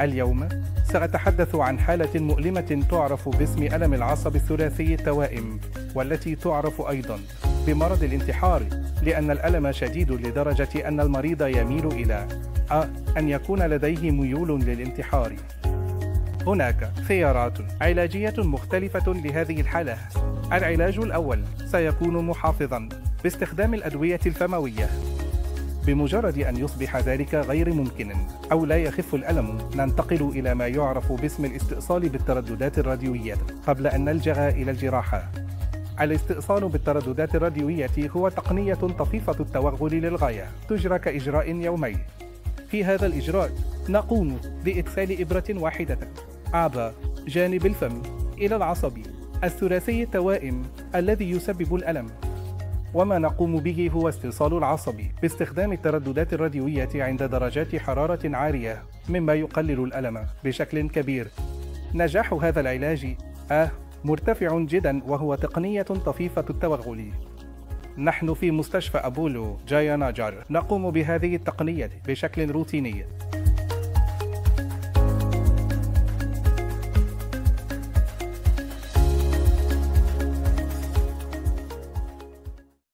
اليوم سأتحدث عن حالة مؤلمة تعرف باسم ألم العصب الثلاثي التوائم، والتي تعرف أيضاً بمرض الانتحار، لأن الألم شديد لدرجة أن المريض يميل إلى أن يكون لديه ميول للانتحار. هناك خيارات علاجية مختلفة لهذه الحالة. العلاج الأول سيكون محافظاً باستخدام الأدوية الفموية. بمجرد أن يصبح ذلك غير ممكن أو لا يخف الألم، ننتقل إلى ما يعرف باسم الاستئصال بالترددات الراديوية قبل أن نلجأ إلى الجراحة. الاستئصال بالترددات الراديوية هو تقنية طفيفة التوغل للغاية، تجرى كإجراء يومي. في هذا الإجراء نقوم بإدخال إبرة واحدة عبر جانب الفم إلى العصب الثلاثي التوائم الذي يسبب الألم، وما نقوم به هو استئصال العصب باستخدام الترددات الراديوية عند درجات حرارة عالية، مما يقلل الألم بشكل كبير. نجاح هذا العلاج مرتفع جدا، وهو تقنية طفيفة التوغل. نحن في مستشفى أبولو جاياناجار نقوم بهذه التقنية بشكل روتيني.